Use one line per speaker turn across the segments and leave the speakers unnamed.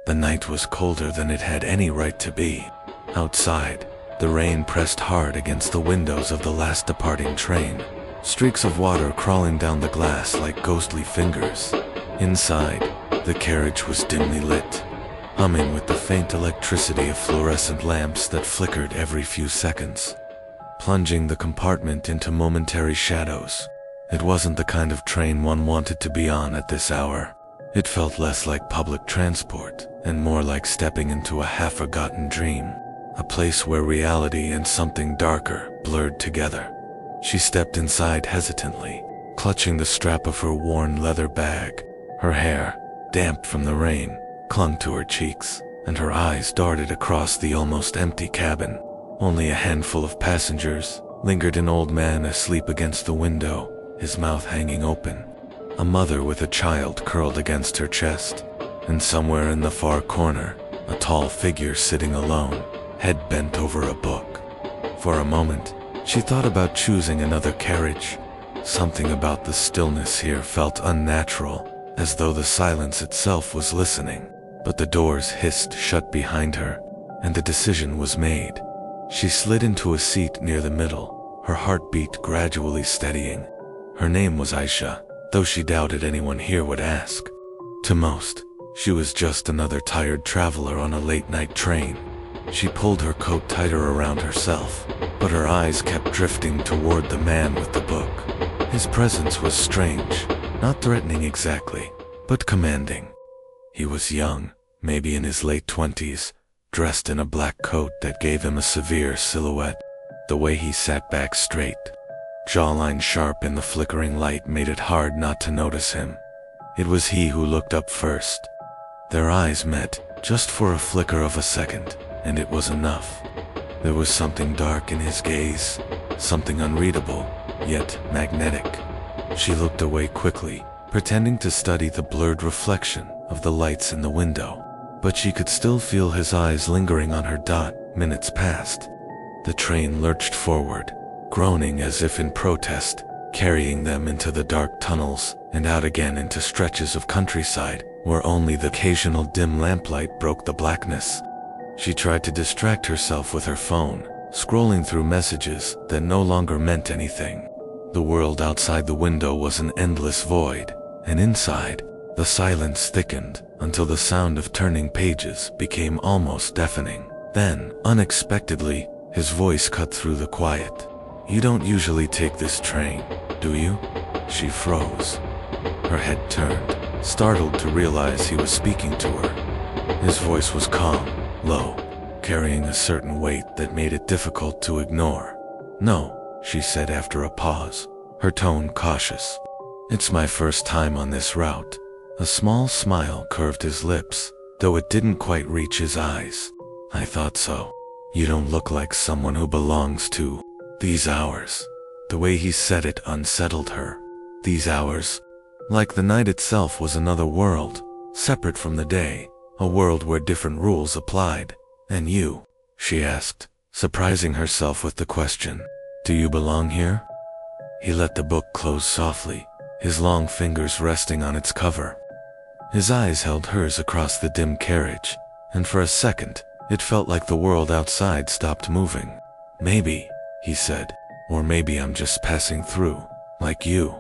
The night was colder than it had any right to be. Outside, the rain pressed hard against the windows of the last departing train, streaks of water crawling down the glass like ghostly fingers. Inside, the carriage was dimly lit, humming with the faint electricity of fluorescent lamps that flickered every few seconds, plunging the compartment into momentary shadows. It wasn't the kind of train one wanted to be on at this hour. It felt less like public transport and more like stepping into a half-forgotten dream, a place where reality and something darker blurred together. She stepped inside hesitantly, clutching the strap of her worn leather bag. Her hair, damp from the rain, clung to her cheeks, and her eyes darted across the almost empty cabin. Only a handful of passengers lingered, an old man asleep against the window, his mouth hanging open, a mother with a child curled against her chest, and somewhere in the far corner, a tall figure sitting alone, head bent over a book. For a moment, she thought about choosing another carriage. Something about the stillness here felt unnatural, as though the silence itself was listening. But the doors hissed shut behind her, and the decision was made. She slid into a seat near the middle, her heartbeat gradually steadying. Her name was Aisha, though she doubted anyone here would ask. To most, she was just another tired traveler on a late-night train. She pulled her coat tighter around herself, but her eyes kept drifting toward the man with the book. His presence was strange, not threatening exactly, but commanding. He was young, maybe in his late 20s, dressed in a black coat that gave him a severe silhouette. The way he sat back straight, jawline sharp in the flickering light, made it hard not to notice him. It was he who looked up first. Their eyes met, just for a flicker of a second, and it was enough. There was something dark in his gaze, something unreadable, yet magnetic. She looked away quickly, pretending to study the blurred reflection of the lights in the window, but she could still feel his eyes lingering on her. Minutes passed. The train lurched forward, groaning as if in protest, carrying them into the dark tunnels and out again into stretches of countryside where only the occasional dim lamplight broke the blackness. She tried to distract herself with her phone, scrolling through messages that no longer meant anything. The world outside the window was an endless void, and inside, the silence thickened until the sound of turning pages became almost deafening. Then, unexpectedly, his voice cut through the quiet. "You don't usually take this train, do you?" She froze. Her head turned, startled to realize he was speaking to her. His voice was calm, low, carrying a certain weight that made it difficult to ignore. "No," she said after a pause, her tone cautious. "It's my first time on this route." A small smile curved his lips, though it didn't quite reach his eyes. "I thought so. You don't look like someone who belongs to these hours." The way he said it unsettled her. These hours. Like the night itself was another world, separate from the day, a world where different rules applied. "And you?" she asked, surprising herself with the question. "Do you belong here?" He let the book close softly, his long fingers resting on its cover. His eyes held hers across the dim carriage, and for a second, it felt like the world outside stopped moving. "Maybe," he said, "or maybe I'm just passing through, like you."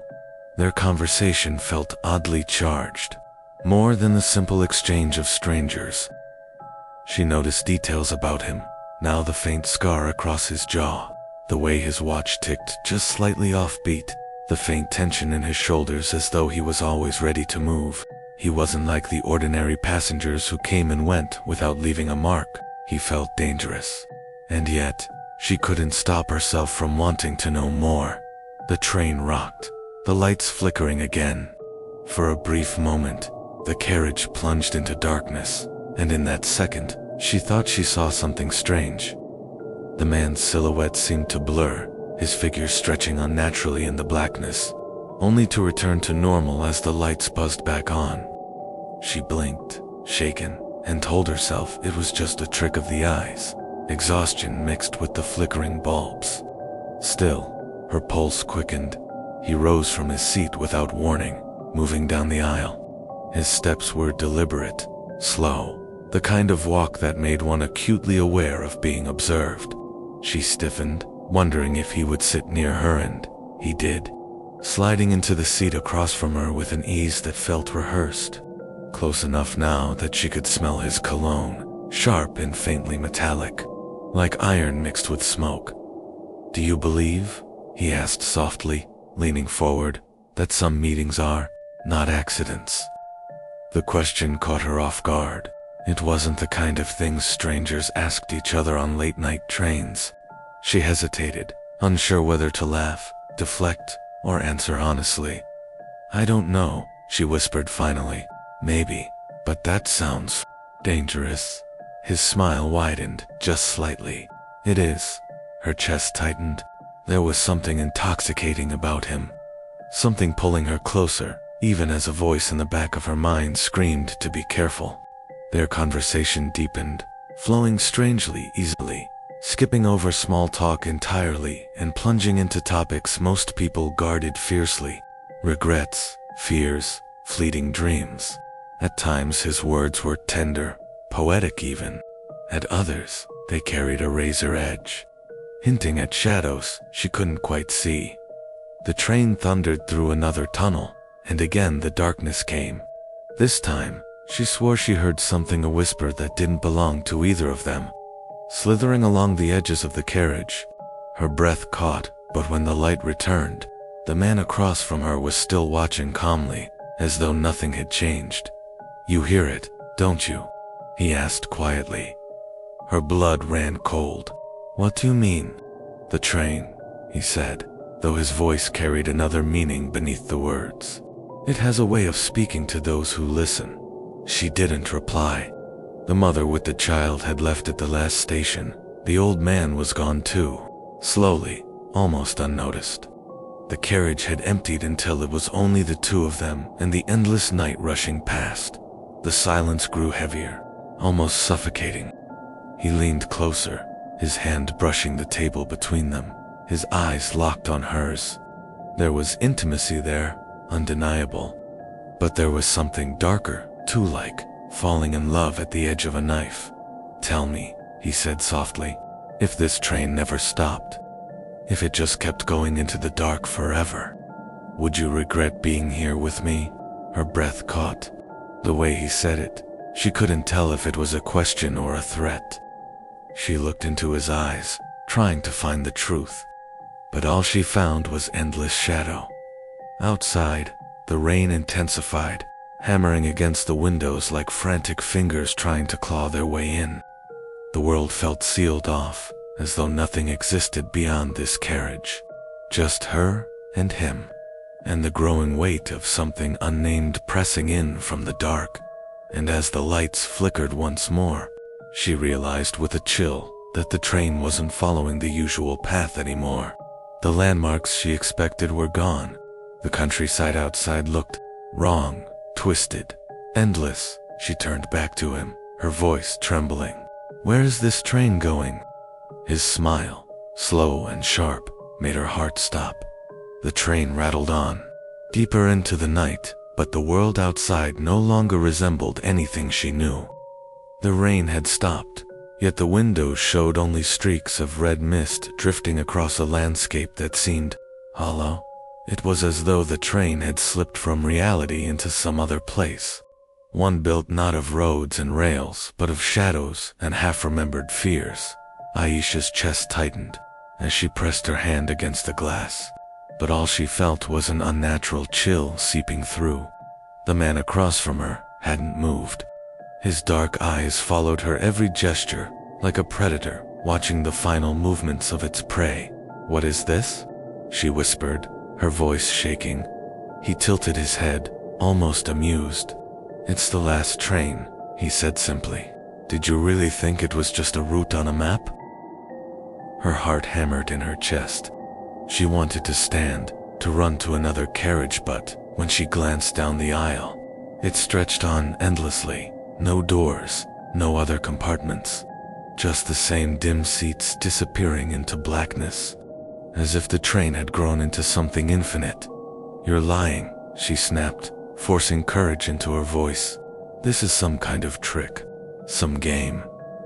Their conversation felt oddly charged, more than the simple exchange of strangers. She noticed details about him, now the faint scar across his jaw, the way his watch ticked just slightly offbeat, the faint tension in his shoulders as though he was always ready to move. He wasn't like the ordinary passengers who came and went without leaving a mark. He felt dangerous. And yet, she couldn't stop herself from wanting to know more. The train rocked, the lights flickering again. For a brief moment, the carriage plunged into darkness, and in that second, she thought she saw something strange. The man's silhouette seemed to blur, his figure stretching unnaturally in the blackness, only to return to normal as the lights buzzed back on. She blinked, shaken, and told herself it was just a trick of the eyes, exhaustion mixed with the flickering bulbs. Still, her pulse quickened. He rose from his seat without warning, moving down the aisle. His steps were deliberate, slow, the kind of walk that made one acutely aware of being observed. She stiffened, wondering if he would sit near her, and he did, sliding into the seat across from her with an ease that felt rehearsed. Close enough now that she could smell his cologne, sharp and faintly metallic, like iron mixed with smoke. "Do you believe," he asked softly, leaning forward, "that some meetings are not accidents?" The question caught her off guard. It wasn't the kind of thing strangers asked each other on late-night trains. She hesitated, unsure whether to laugh, deflect, or answer honestly. "I don't know," she whispered finally. "Maybe, but that sounds dangerous." His smile widened, just slightly. "It is." Her chest tightened. There was something intoxicating about him. Something pulling her closer, even as a voice in the back of her mind screamed to be careful. Their conversation deepened, flowing strangely easily, skipping over small talk entirely and plunging into topics most people guarded fiercely. Regrets, fears, fleeting dreams. At times his words were tender, poetic even. At others, they carried a razor edge, hinting at shadows she couldn't quite see. The train thundered through another tunnel, and again the darkness came. This time, she swore she heard something, a whisper that didn't belong to either of them, slithering along the edges of the carriage. Her breath caught, but when the light returned, the man across from her was still watching calmly, as though nothing had changed. "You hear it, don't you?" he asked quietly. Her blood ran cold. "What do you mean?" "The train," he said, though his voice carried another meaning beneath the words. "It has a way of speaking to those who listen." She didn't reply. The mother with the child had left at the last station. The old man was gone too, slowly, almost unnoticed. The carriage had emptied until it was only the two of them and the endless night rushing past. The silence grew heavier, almost suffocating. He leaned closer, his hand brushing the table between them, his eyes locked on hers. There was intimacy there, undeniable. But there was something darker, too, like falling in love at the edge of a knife. "Tell me," he said softly, "if this train never stopped, if it just kept going into the dark forever, would you regret being here with me?" Her breath caught. The way he said it, she couldn't tell if it was a question or a threat. She looked into his eyes, trying to find the truth, but all she found was endless shadow. Outside, the rain intensified, hammering against the windows like frantic fingers trying to claw their way in. The world felt sealed off, as though nothing existed beyond this carriage. Just her and him, and the growing weight of something unnamed pressing in from the dark. And as the lights flickered once more, she realized with a chill that the train wasn't following the usual path anymore. The landmarks she expected were gone. The countryside outside looked wrong, twisted, endless. She turned back to him, her voice trembling. "Where is this train going?" His smile, slow and sharp, made her heart stop. The train rattled on, deeper into the night, but the world outside no longer resembled anything she knew. The rain had stopped, yet the windows showed only streaks of red mist drifting across a landscape that seemed hollow. It was as though the train had slipped from reality into some other place, one built not of roads and rails, but of shadows and half-remembered fears. Aisha's chest tightened as she pressed her hand against the glass, but all she felt was an unnatural chill seeping through. The man across from her hadn't moved. His dark eyes followed her every gesture, like a predator watching the final movements of its prey. "What is this?" she whispered, her voice shaking. He tilted his head, almost amused. "It's the last train," he said simply. "Did you really think it was just a route on a map?" Her heart hammered in her chest. She wanted to stand, to run to another carriage, but when she glanced down the aisle, it stretched on endlessly. No doors, no other compartments, just the same dim seats disappearing into blackness, as if the train had grown into something infinite. "You're lying," she snapped, forcing courage into her voice. "This is some kind of trick. Some game.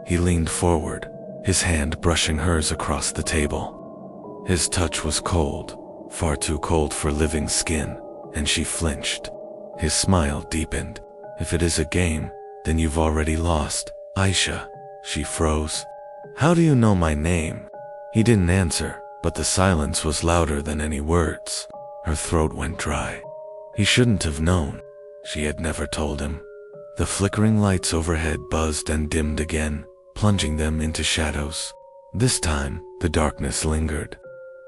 He leaned forward, his hand brushing hers across the table. His touch was cold, far too cold for living skin, and she flinched. His smile deepened. If it is a game, then you've already lost, Aisha. She froze. How do you know my name? He didn't answer, but the silence was louder than any words. Her throat went dry. He shouldn't have known. She had never told him. The flickering lights overhead buzzed and dimmed again, plunging them into shadows. This time, the darkness lingered.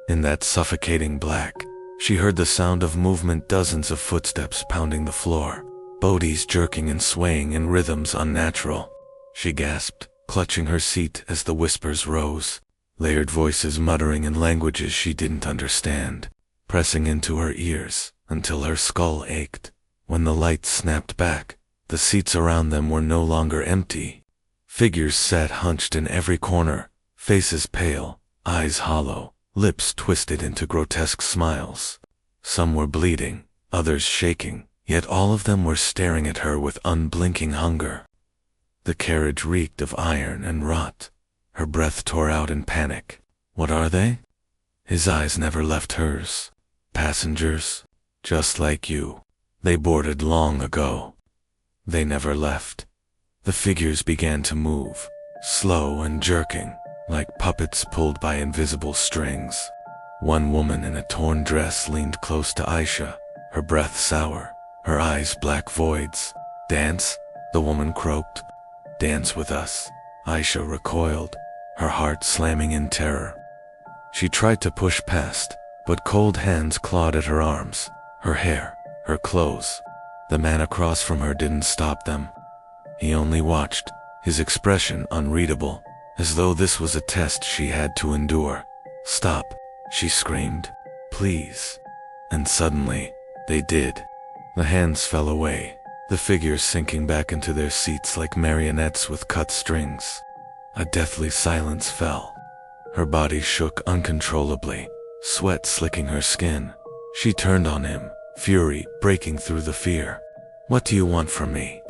In that suffocating black, she heard the sound of movement, dozens of footsteps pounding the floor, bodies jerking and swaying in rhythms unnatural. She gasped, clutching her seat as the whispers rose, layered voices muttering in languages she didn't understand, pressing into her ears until her skull ached. When the lights snapped back, the seats around them were no longer empty. Figures sat hunched in every corner, faces pale, eyes hollow, lips twisted into grotesque smiles. Some were bleeding, others shaking, yet all of them were staring at her with unblinking hunger. The carriage reeked of iron and rot. Her breath tore out in panic. What are they? His eyes never left hers. Passengers, just like you. They boarded long ago. They never left. The figures began to move, slow and jerking, like puppets pulled by invisible strings. One woman in a torn dress leaned close to Aisha, her breath sour, her eyes black voids. Dance? The woman croaked. Dance with us. Aisha recoiled, her heart slamming in terror. She tried to push past, but cold hands clawed at her arms, her hair, her clothes. The man across from her didn't stop them. He only watched, his expression unreadable, as though this was a test she had to endure. Stop, she screamed. Please. And suddenly, they did. The hands fell away, the figures sinking back into their seats like marionettes with cut strings. A deathly silence fell. Her body shook uncontrollably, sweat slicking her skin. She turned on him, fury breaking through the fear. What do you want from me?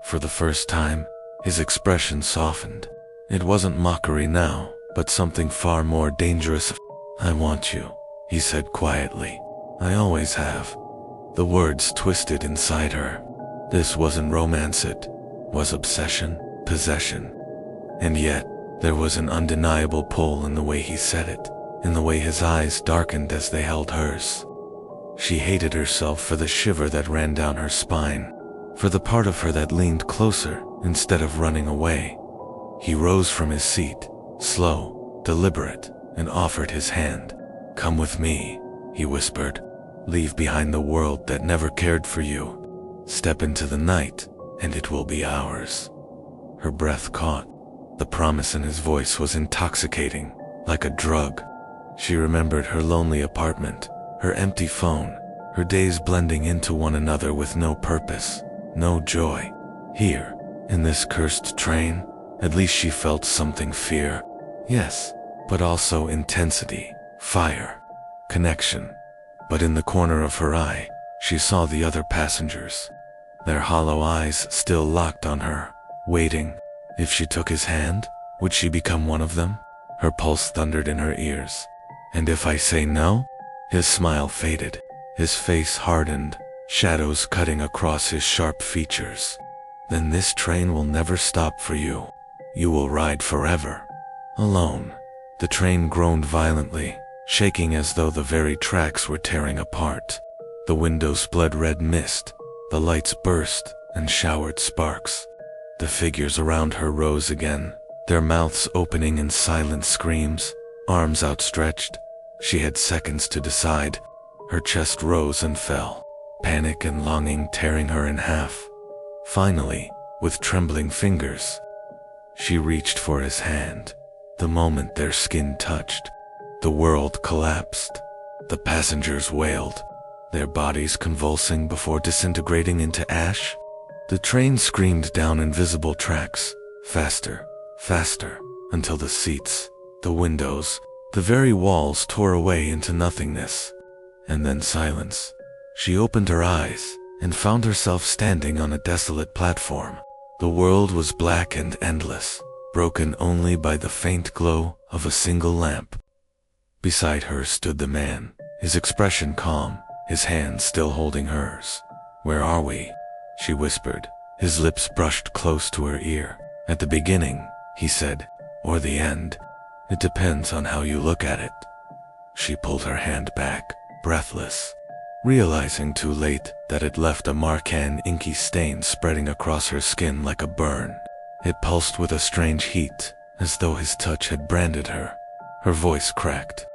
For the first time, his expression softened. It wasn't mockery now, but something far more dangerous. I want you, he said quietly. I always have. The words twisted inside her. This wasn't romance, it was obsession, possession. And yet, there was an undeniable pull in the way he said it, in the way his eyes darkened as they held hers. She hated herself for the shiver that ran down her spine, for the part of her that leaned closer instead of running away. He rose from his seat, slow, deliberate, and offered his hand. Come with me, he whispered. Leave behind the world that never cared for you. Step into the night, and it will be ours. Her breath caught. The promise in his voice was intoxicating, like a drug. She remembered her lonely apartment, her empty phone, her days blending into one another with no purpose, no joy. Here, in this cursed train, at least she felt something: fear. Yes, but also intensity, fire, connection. But in the corner of her eye, she saw the other passengers, their hollow eyes still locked on her, waiting. If she took his hand, would she become one of them? Her pulse thundered in her ears. And if I say no? His smile faded, his face hardened, shadows cutting across his sharp features. Then this train will never stop for you. You will ride forever. Alone. The train groaned violently, shaking as though the very tracks were tearing apart. The windows bled red mist, the lights burst and showered sparks. The figures around her rose again, their mouths opening in silent screams, arms outstretched. She had seconds to decide. Her chest rose and fell, panic and longing tearing her in half. Finally, with trembling fingers, she reached for his hand. The moment their skin touched, the world collapsed. The passengers wailed, their bodies convulsing before disintegrating into ash. The train screamed down invisible tracks, faster, faster, until the seats, the windows, the very walls tore away into nothingness. And then silence. She opened her eyes and found herself standing on a desolate platform. The world was black and endless, broken only by the faint glow of a single lamp. Beside her stood the man, his expression calm, his hand still holding hers. "Where are we?" she whispered. His lips brushed close to her ear. "At the beginning," he said, "or the end. It depends on how you look at it." She pulled her hand back, breathless, realizing too late that it left a mark-an inky stain spreading across her skin like a burn. It pulsed with a strange heat, as though his touch had branded her. Her voice cracked.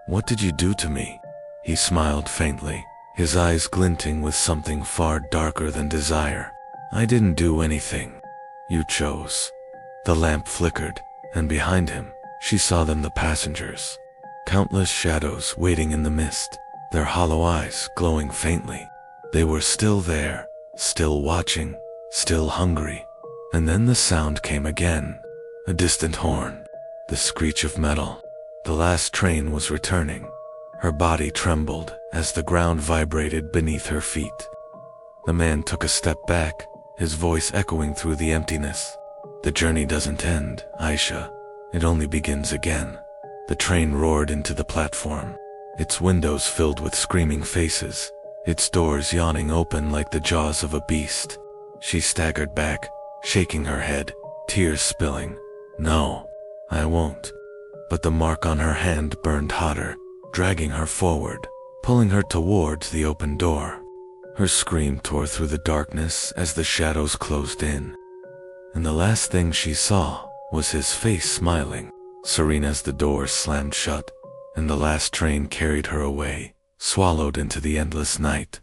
"What did you do to me?" He smiled faintly, his eyes glinting with something far darker than desire. "I didn't do anything. You chose." The lamp flickered, and behind him, she saw them, the passengers. Countless shadows waiting in the mist, their hollow eyes glowing faintly. They were still there, still watching, still hungry. And then the sound came again. A distant horn, the screech of metal. The last train was returning. Her body trembled as the ground vibrated beneath her feet. The man took a step back, his voice echoing through the emptiness. "The journey doesn't end, Aisha. It only begins again." The train roared into the platform, its windows filled with screaming faces, its doors yawning open like the jaws of a beast. She staggered back, shaking her head, tears spilling. "No, I won't." But the mark on her hand burned hotter, dragging her forward, pulling her towards the open door. Her scream tore through the darkness as the shadows closed in. And the last thing she saw was his face smiling, serene as the door slammed shut, and the last train carried her away, swallowed into the endless night.